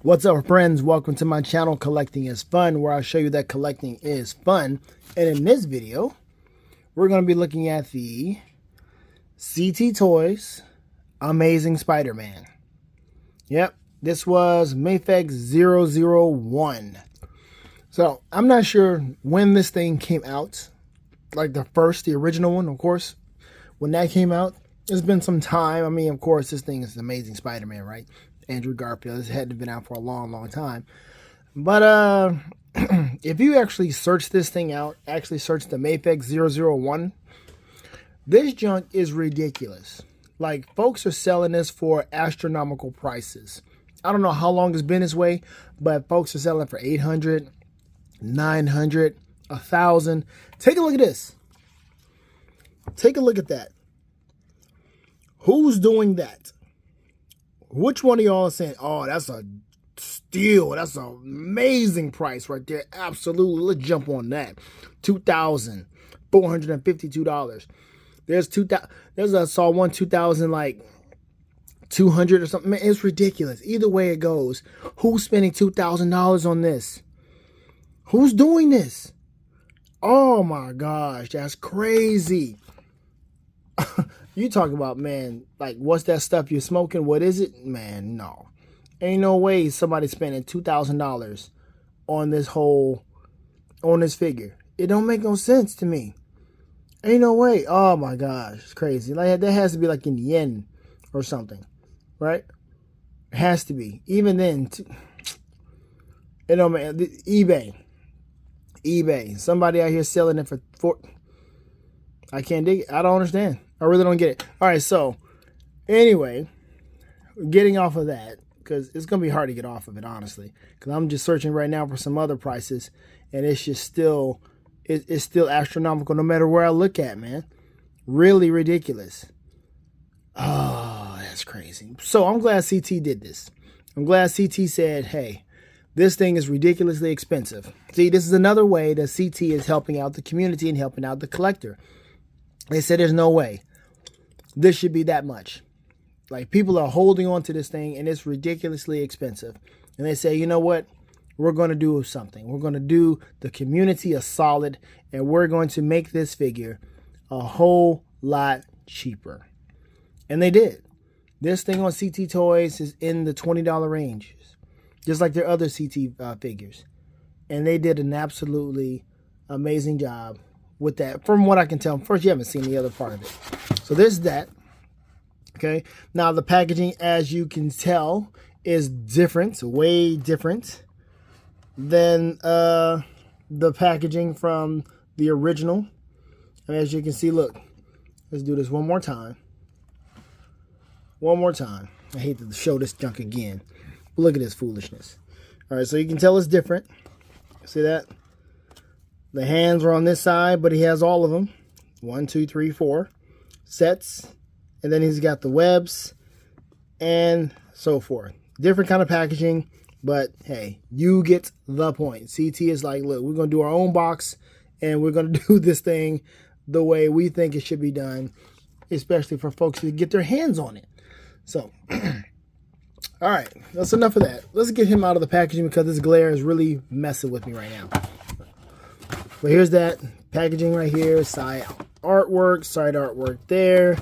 What's up, friends? Welcome to my channel, Collecting is Fun, where I show you that collecting is fun. And in this video, we're going to be looking at the CT Toys Amazing Spider-Man. Yep, this was Mayfex 001. So, I'm not sure when this thing came out. Like the original one, of course. When that came out, it's been some time. I mean, of course, this thing is Amazing Spider-Man, right? Andrew Garfield. This had been out for a long, long time. But if you actually search this thing out, actually search the Mayfex 001, this junk is ridiculous. Like, folks are selling this for astronomical prices. I don't know how long it's been this way, but folks are selling for $800, $900, $1,000. Take a look at this. Take a look at that. Who's doing that? Which one of y'all is saying, oh, that's a steal. That's an amazing price right there. Absolutely. Let's jump on that. $2,452. I saw one 2,000 like 200 or something. Man, it's ridiculous. Either way it goes. Who's spending $2,000 on this? Who's doing this? Oh my gosh, that's crazy. You talk about, man, like, what's that stuff you're smoking? What is it? Man, no. Ain't no way somebody's spending $2,000 on this figure. It don't make no sense to me. Ain't no way. Oh my gosh, it's crazy. Like, that has to be like in yen or something, right? It has to be. Even then, you know, man, eBay. Somebody out here selling it for I can't dig it. I don't understand. I really don't get it. All right, so anyway, getting off of that, because it's going to be hard to get off of it, honestly, because I'm just searching right now for some other prices, and it's just still, it's still astronomical no matter where I look at, man. Really ridiculous. Oh, that's crazy. So I'm glad CT did this. I'm glad CT said, hey, this thing is ridiculously expensive. See, this is another way that CT is helping out the community and helping out the collector. They said there's no way this should be that much. Like, people are holding on to this thing and it's ridiculously expensive. And they say, you know what? We're going to do something. We're going to do the community a solid, and we're going to make this figure a whole lot cheaper. And they did. This thing on CT Toys is in the $20 range, just like their other CT figures. And they did an absolutely amazing job with that, from what I can tell. First, you haven't seen the other part of it. So there's that. Okay. Now the packaging, as you can tell, is different, way different than the packaging from the original. And as you can see, look, let's do this one more time. One more time. I hate to show this junk again. But look at this foolishness. All right, so you can tell it's different. See that? The hands are on this side, but he has all of them. 1, 2, 3, 4 sets. And then he's got the webs and so forth. Different kind of packaging, but hey, you get the point. CT is like, look, we're going to do our own box, and we're going to do this thing the way we think it should be done, especially for folks who get their hands on it. So, all right, that's enough of that. Let's get him out of the packaging because this glare is really messing with me right now. But here's that packaging right here, side artwork there.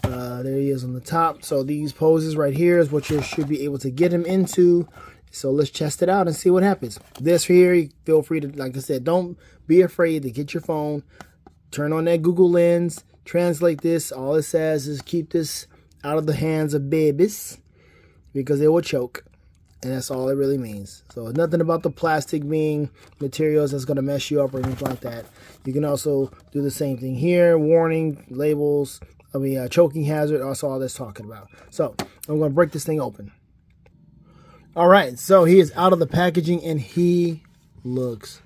There he is on the top. So these poses right here is what you should be able to get him into. So let's test it out and see what happens. This here, feel free to, like I said, don't be afraid to get your phone, turn on that Google Lens, translate this. All it says is keep this out of the hands of babies because they will choke. And that's all it really means. So nothing about the plastic being materials that's going to mess you up or anything like that. You can also do the same thing here. Warning, labels, choking hazard. Also all that's talking about. So I'm going to break this thing open. All right. So he is out of the packaging and he looks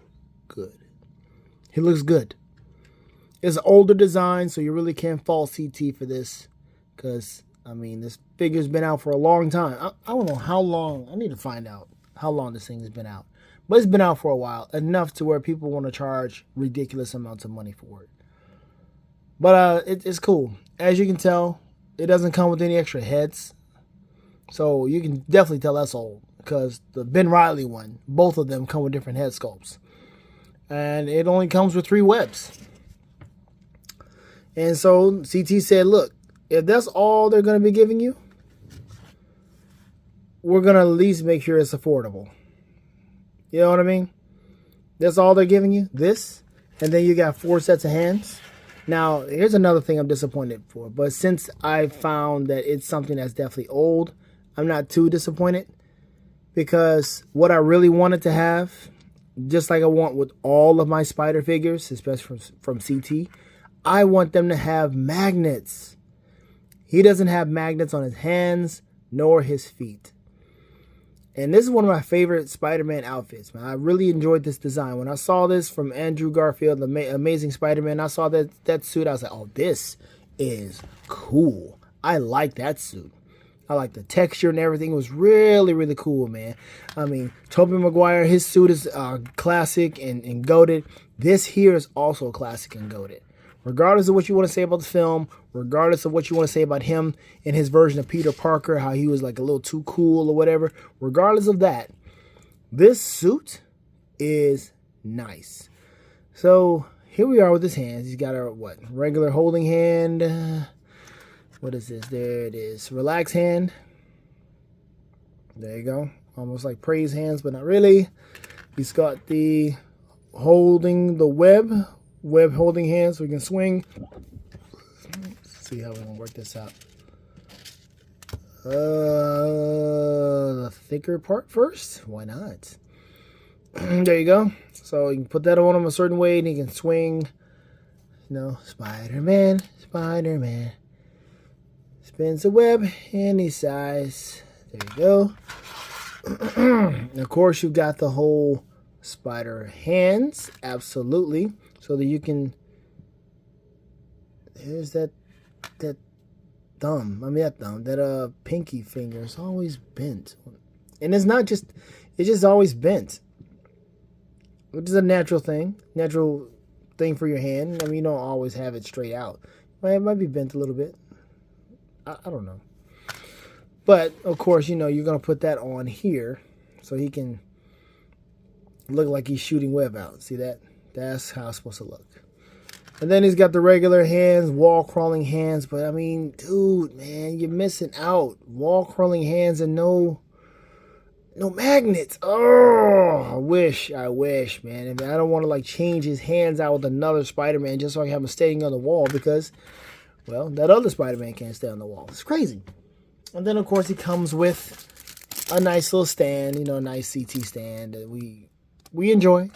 good. He looks good. It's an older design, so you really can't fault CT for this because, I mean, this figure's been out for a long time. I don't know how long. I need to find out how long this thing has been out. But it's been out for a while. Enough to where people want to charge ridiculous amounts of money for it. But it's cool. As you can tell, it doesn't come with any extra heads. So you can definitely tell that's old. because the Ben Reilly one, both of them come with different head sculpts. And it only comes with 3 webs. And so CT said, look, if that's all they're going to be giving you, we're going to at least make sure it's affordable. You know what I mean? That's all they're giving you, this. And then you got 4 sets of hands. Now, here's another thing I'm disappointed for. But since I found that it's something that's definitely old, I'm not too disappointed. Because what I really wanted to have, just like I want with all of my spider figures, especially from CT, I want them to have magnets. He doesn't have magnets on his hands nor his feet. And this is one of my favorite Spider-Man outfits, man. I really enjoyed this design. When I saw this from Andrew Garfield, the Amazing Spider-Man, I saw that suit. I was like, oh, this is cool. I like that suit. I like the texture and everything. It was really, really cool, man. I mean, Tobey Maguire, his suit is classic and goated. This here is also classic and goated. Regardless of what you want to say about the film, regardless of what you want to say about him and his version of Peter Parker, how he was like a little too cool or whatever, regardless of that, this suit is nice. So here we are with his hands. He's got a, what, regular holding hand. What is this? There it is. Relax hand. There you go. Almost like praise hands, but not really. He's got the holding the web holding hand so we can swing. Let's see how we're going to work this out. The thicker part first. Why not? There you go. So you can put that on him a certain way and he can swing. You know, Spider-Man, Spider-Man. Spins the web any size. There you go. And of course, you've got the whole spider hands. Absolutely. So that you can. There's that thumb. I mean, that pinky finger is always bent. And it's not just. It's just always bent. Which is a natural thing. Natural thing for your hand. I mean, you don't always have it straight out. It might be bent a little bit. I don't know. But, of course, you know, you're going to put that on here so he can look like he's shooting web out. See that? That's how it's supposed to look. And then he's got the regular hands, wall crawling hands. But, I mean, dude, man, you're missing out. Wall crawling hands and no magnets. Oh, I wish, man. I don't want to, like, change his hands out with another Spider-Man just so I can have him staying on the wall because... well, that other Spider-Man can't stay on the wall. It's crazy. And then, of course, he comes with a nice little stand, you know, a nice CT stand that we enjoy.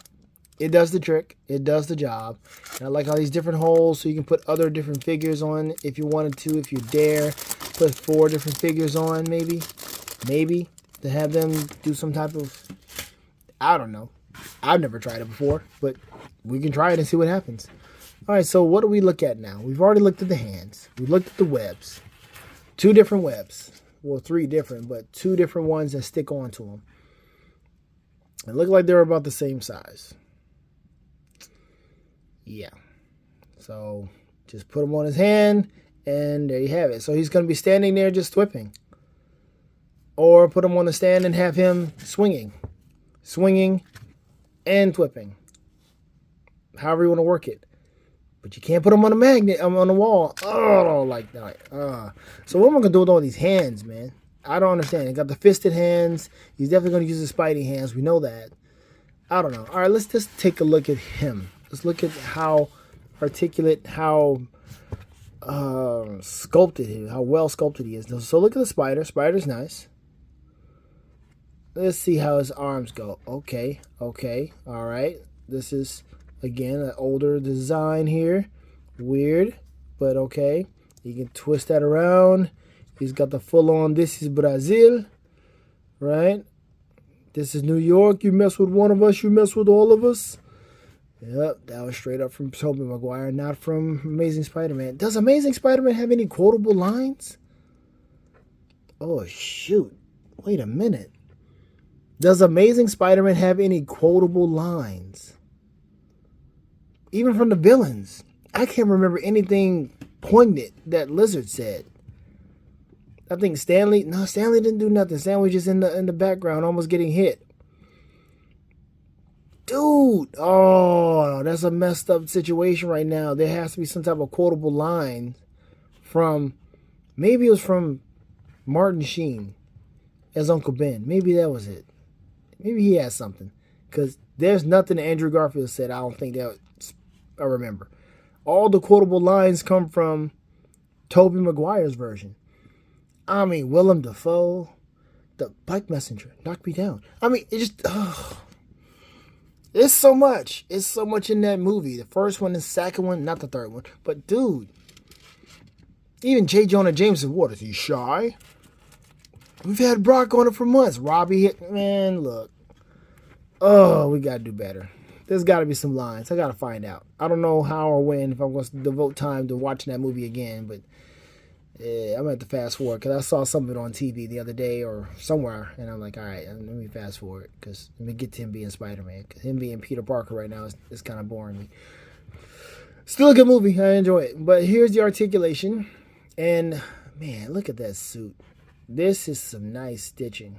It does the trick. It does the job. And I like all these different holes so you can put other different figures on if you wanted to, if you dare. Put 4 different figures on, maybe. Maybe. To have them do some type of, I don't know. I've never tried it before, but we can try it and see what happens. All right, so what do we look at now? We've already looked at the hands. We looked at the webs. 2 different webs. Well, 3 different, but 2 different ones that stick onto them. It looked like they were about the same size. Yeah. So just put them on his hand, and there you have it. So he's going to be standing there just whipping. Or put him on the stand and have him swinging. Swinging and whipping. However you want to work it. But you can't put them on a magnet, on the wall. Oh, like that. So what am I going to do with all these hands, man? I don't understand. He got the fisted hands. He's definitely going to use the Spidey hands. We know that. I don't know. All right, let's just take a look at him. Let's look at how articulate, how sculpted he is, how well sculpted he is. So look at the spider. Spider's nice. Let's see how his arms go. Okay. All right. This is... again, an older design here. Weird, but okay. You can twist that around. He's got the full-on, this is Brazil, right? This is New York. You mess with one of us, you mess with all of us. Yep, that was straight up from Tobey Maguire, not from Amazing Spider-Man. Does Amazing Spider-Man have any quotable lines? Oh, shoot. Wait a minute. Does Amazing Spider-Man have any quotable lines? Even from the villains. I can't remember anything poignant that Lizard said. I think Stanley didn't do nothing. Stanley was just in the background, almost getting hit. Dude, oh, that's a messed up situation right now. There has to be some type of quotable line from, maybe it was from Martin Sheen as Uncle Ben. Maybe that was it. Maybe he has something. Because there's nothing Andrew Garfield said I don't think that I remember. All the quotable lines come from Tobey Maguire's version. I mean, Willem Dafoe, the bike messenger, knocked me down. I mean, it just, it's so much. It's so much in that movie. The first one, the second one, not the third one. But, dude, even J. Jonah Jameson, what, is he shy? We've had Brock on it for months. Robbie hit, man, look. Oh, we got to do better. There's got to be some lines. I got to find out. I don't know how or when, if I'm going to devote time to watching that movie again, but I'm going to have to fast forward because I saw some of it on TV the other day or somewhere, and I'm like, all right, let me fast forward because let me get to him being Spider-Man. Because him being Peter Parker right now is kind of boring me. Still a good movie. I enjoy it. But here's the articulation. And, man, look at that suit. This is some nice stitching.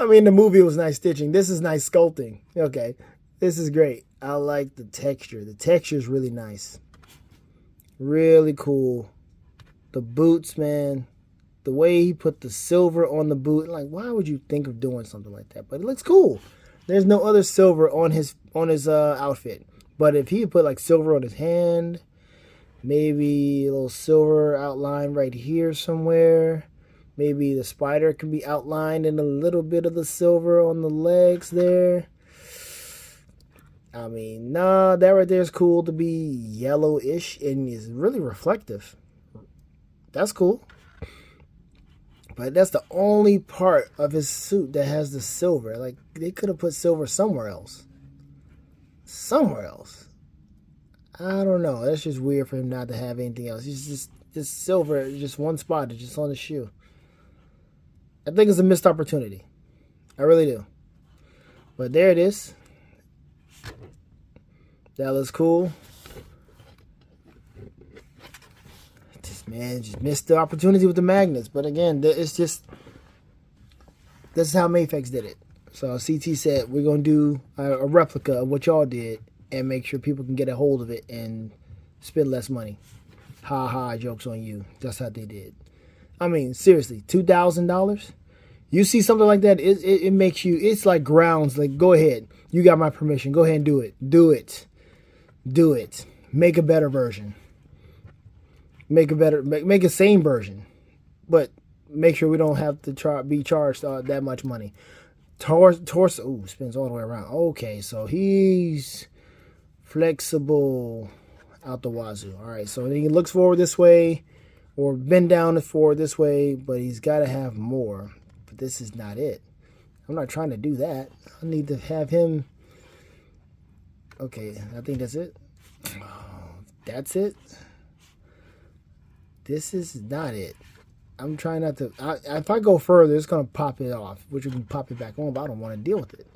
I mean, the movie was nice stitching. This is nice sculpting. Okay, this is great. I like the texture. The texture is really nice. Really cool. The boots, man. The way he put the silver on the boot. Like, why would you think of doing something like that? But it looks cool. There's no other silver on his outfit. But if he put like silver on his hand, maybe a little silver outline right here somewhere. Maybe the spider can be outlined in a little bit of the silver on the legs there. I mean, nah, that right there is cool to be yellowish and is really reflective. That's cool. But that's the only part of his suit that has the silver. Like, they could have put silver somewhere else. Somewhere else. I don't know. That's just weird for him not to have anything else. He's just silver, just one spot, it's just on the shoe. I think it's a missed opportunity. I really do. But there it is. That looks cool. Just missed the opportunity with the magnets. But again, it's just, this is how Mayfex did it. So CT said, we're going to do a replica of what y'all did and make sure people can get a hold of it and spend less money. Ha ha, joke's on you. That's how they did. I mean, seriously, $2,000? You see something like that, it makes you, it's like grounds, like, go ahead. You got my permission. Go ahead and do it. Do it. Do it. Make a better version. Make a same version. But make sure we don't have to be charged that much money. Torso, ooh, spins all the way around. Okay, so he's flexible out the wazoo. All right, so he looks forward this way or bend down forward this way, but he's got to have more. But this is not it. I'm not trying to do that. I need to have him. Okay, I think that's it. That's it. This is not it. I'm trying not to. If I go further, it's going to pop it off, which we can pop it back on, but I don't want to deal with it.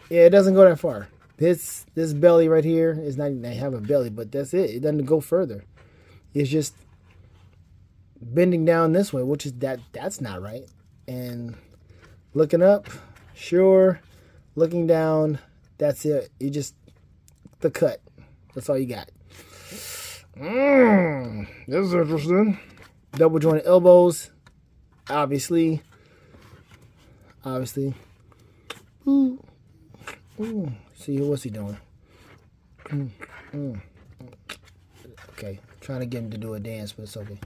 Yeah, it doesn't go that far. This belly right here is not even, they have a belly, but that's it. It doesn't go further. It's just bending down this way, which is that's not right. And looking up, sure. Looking down, that's it. You just, the cut. That's all you got. This is interesting. Double jointed elbows. Obviously. Ooh. Ooh. See, what's he doing? Okay. Trying to get him to do a dance, but it's okay.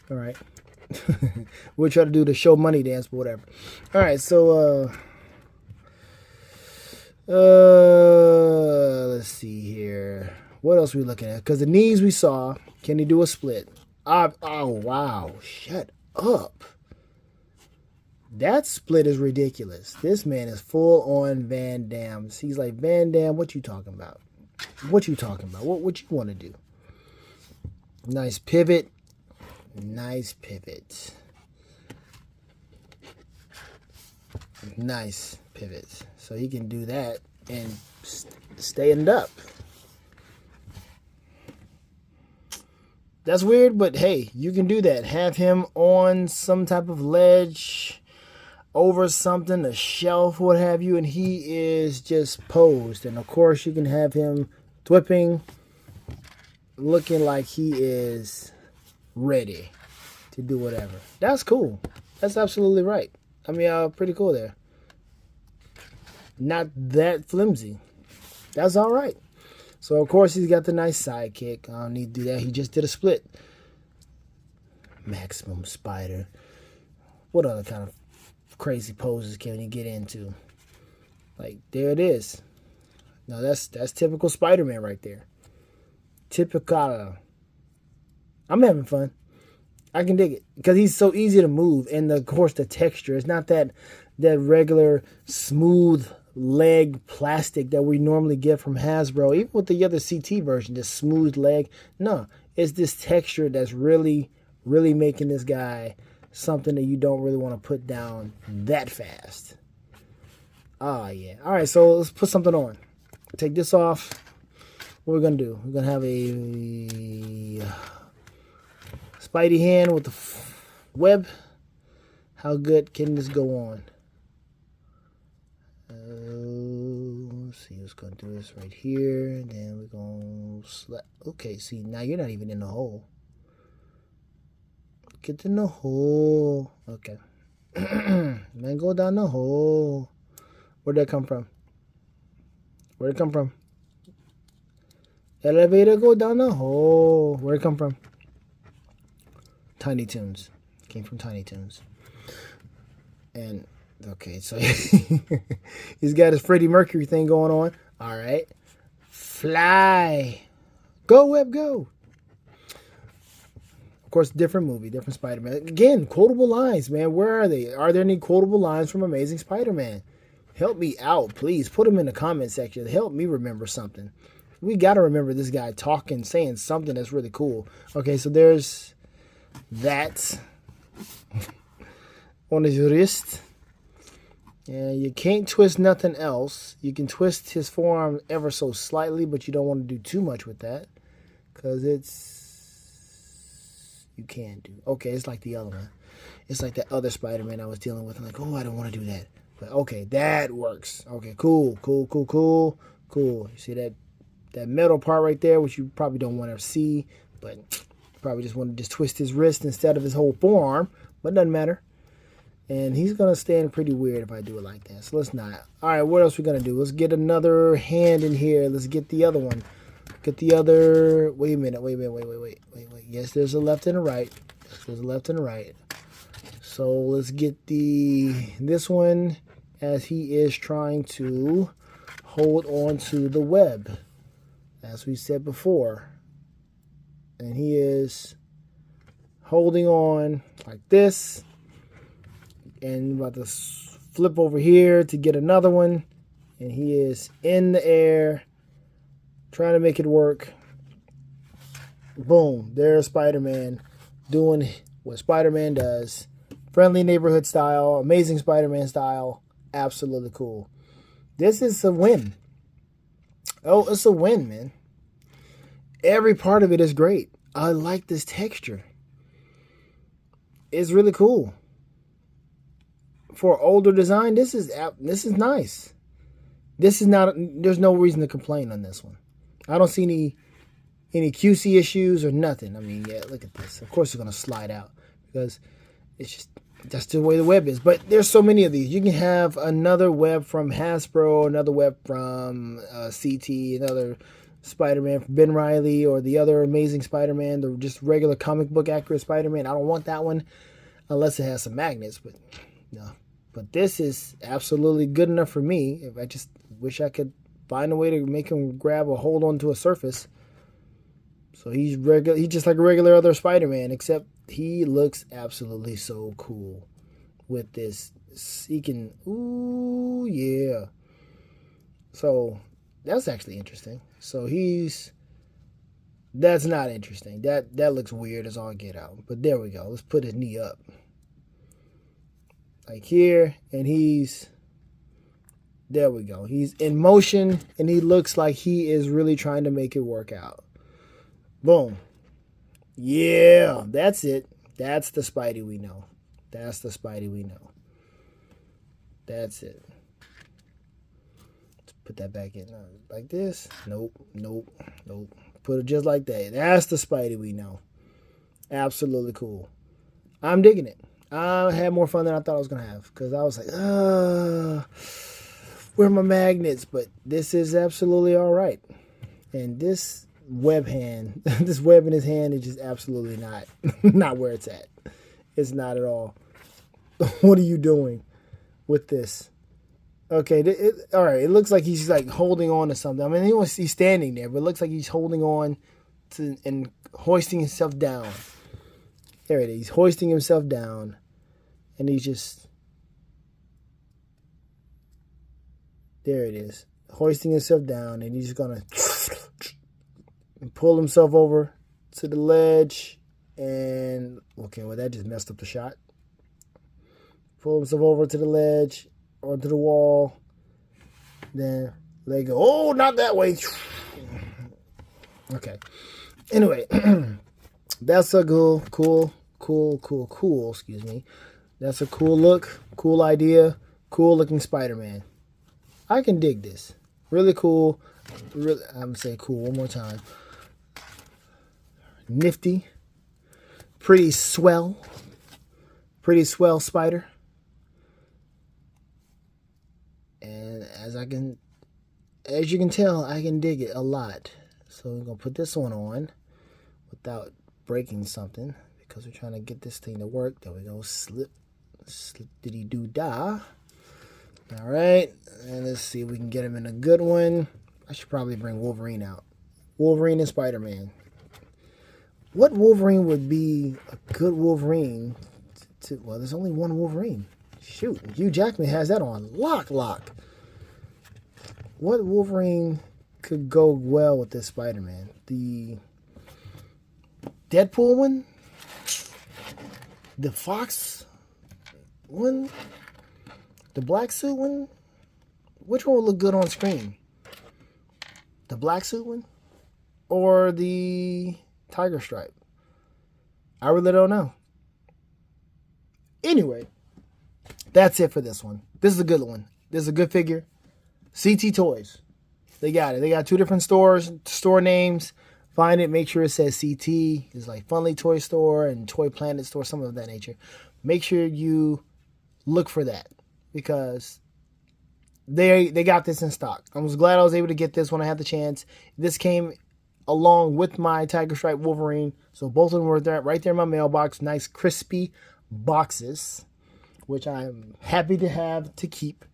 All right. We'll try to do the show money dance, but whatever. All right, so let's see here. What else are we looking at? Because the knees we saw. Can he do a split? Oh wow! Shut up. That split is ridiculous. This man is full on Van Damme. He's like, Van Damme, what you talking about? What you talking about? What you want to do? Nice pivot. Nice pivot. Nice pivots. So he can do that and stand up. That's weird, but hey, you can do that. Have him on some type of ledge, over something, a shelf, what have you, and he is just posed. And of course, you can have him whipping, looking like he is ready to do whatever. That's cool. That's absolutely right. I mean, pretty cool there. Not that flimsy. That's all right. So, of course, he's got the nice side kick. I don't need to do that. He just did a split. Maximum spider. What other kind of crazy poses can you get into? Like, there it is. Now, that's typical Spider-Man right there. Typical. I'm having fun. I can dig it. Because he's so easy to move. And, of course, the texture. It's not that regular smooth leg plastic that we normally get from Hasbro, even with the other CT version, this smooth leg. No, it's this texture that's really making this guy something that you don't really want to put down that fast. Oh yeah. All right, so let's put something on. Take this off. What we're gonna do? We're gonna have a Spidey hand with the web. How good can this go on? Let's see, who's gonna do this right here, and then we're gonna okay, see, now you're not even in the hole. Get in the hole. Okay. Man, go down the hole. Where'd that come from? Where'd it come from? Elevator, go down the hole. Where'd it come from? Tiny Toons. Came from Tiny Toons. And okay, so he's got his Freddie Mercury thing going on. All right. Fly. Go, Web, go. Of course, different movie, different Spider-Man. Again, quotable lines, man. Where are they? Are there any quotable lines from Amazing Spider-Man? Help me out, please. Put them in the comment section. Help me remember something. We got to remember this guy talking, saying something that's really cool. Okay, so there's that on his wrist. And you can't twist nothing else. You can twist his forearm ever so slightly, but you don't want to do too much with that. Because you can do. Okay, it's like the other one. It's like that other Spider-Man I was dealing with. I'm like, oh, I don't want to do that. But okay, that works. Okay, cool. You see that metal part right there, which you probably don't want to see. But you probably just want to just twist his wrist instead of his whole forearm. But it doesn't matter. And he's going to stand pretty weird if I do it like that. So let's not. All right, what else we going to do? Let's get another hand in here. Let's get the other one. Get the other. Wait a minute. Wait. Yes, there's a left and a right. There's a left and a right. So let's get this one as he is trying to hold on to the web. As we said before. And he is holding on like this. And about to flip over here to get another one. And he is in the air trying to make it work. Boom. There's Spider-Man doing what Spider-Man does. Friendly neighborhood style. Amazing Spider-Man style. Absolutely cool. This is a win. Oh, it's a win, man. Every part of it is great. I like this texture. It's really cool. For older design, this is nice. This is not. There's no reason to complain on this one. I don't see any QC issues or nothing. I mean, yeah, look at this. Of course, it's gonna slide out because it's just that's the way the web is. But there's so many of these. You can have another web from Hasbro, another web from CT, another Spider-Man from Ben Reilly, or the other Amazing Spider-Man, the just regular comic book accurate Spider-Man. I don't want that one unless it has some magnets. But no. But this is absolutely good enough for me. If I just wish I could find a way to make him grab or hold onto a surface. So he's just like a regular other Spider-Man, except he looks absolutely so cool with this. He can, ooh, yeah. So that's actually interesting. So that's not interesting. That looks weird as all get out. But there we go. Let's put his knee up. Like here, and he's There we go. He's in motion, and he looks like he is really trying to make it work out. Boom. Yeah, that's it. That's the Spidey we know. That's the Spidey we know. That's it. Let's put that back in like this. Nope, nope, nope. Put it just like that. That's the Spidey we know. Absolutely cool. I'm digging it. I had more fun than I thought I was going to have, because I was like, where are my magnets? But this is absolutely all right. And this web hand, this web in his hand is just absolutely not where it's at. It's not at all. What are you doing with this? Okay, all right. It looks like he's like holding on to something. I mean, he's standing there, but it looks like he's holding on to and hoisting himself down. There it is. He's hoisting himself down, and he's just, there it is, hoisting himself down, and he's just gonna pull himself over to the ledge, and okay, well, that just messed up the shot. Pull himself over to the ledge, onto the wall, then let go. Oh, not that way. Okay. Anyway, that's a cool, excuse me. That's a cool look, cool idea, cool looking Spider-Man. I can dig this. Really cool. Really, I'm going to say cool one more time. Nifty. Pretty swell spider. And as you can tell, I can dig it a lot. So we're going to put this one on without breaking something, because we're trying to get this thing to work. There we go. Slip diddy doo dah. All right, and let's see if we can get him in a good one. I should probably bring Wolverine out. Wolverine and Spider-Man. What Wolverine would be a good Wolverine? Well, there's only one Wolverine. Shoot, Hugh Jackman has that on lock. What Wolverine could go well with this Spider-Man? The Deadpool one? The Fox one? The black suit one? Which one would look good on screen? The black suit one? Or the Tiger Stripe? I really don't know. Anyway, that's it for this one. This is a good one. This is a good figure. CT Toys. They got it. They got two different store names. Find it. Make sure it says CT. It's like Funly Toy Store and Toy Planet Store, something of that nature. Make sure you look for that, because they got this in stock. I was glad I was able to get this when I had the chance. This came along with my Tiger Stripe Wolverine, so both of them were there, right there in my mailbox. Nice crispy boxes, which I'm happy to have to keep.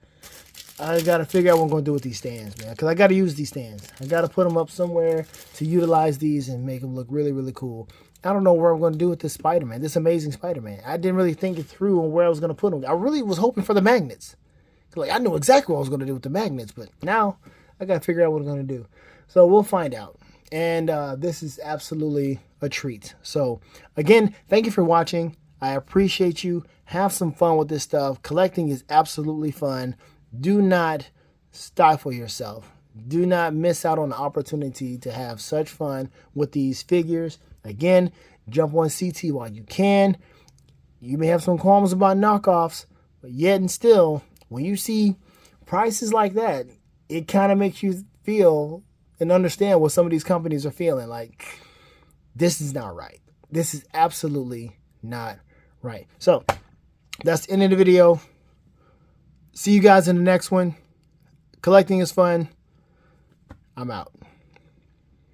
I got to figure out what I'm going to do with these stands, man, because I got to use these stands. I got to put them up somewhere to utilize these and make them look really, really cool. I don't know what I'm going to do with this Spider-Man, this amazing Spider-Man. I didn't really think it through on where I was going to put them. I really was hoping for the magnets. Like, I knew exactly what I was going to do with the magnets, but now I got to figure out what I'm going to do. So we'll find out. And this is absolutely a treat. So, again, thank you for watching. I appreciate you. Have some fun with this stuff. Collecting is absolutely fun. Do not stifle yourself. Do not miss out on the opportunity to have such fun with these figures. Again, jump on CT while you can. You may have some qualms about knockoffs, but yet and still, when you see prices like that, it kind of makes you feel and understand what some of these companies are feeling. Like, this is not right. This is absolutely not right. So, that's the end of the video. See you guys in the next one. Collecting is fun. I'm out.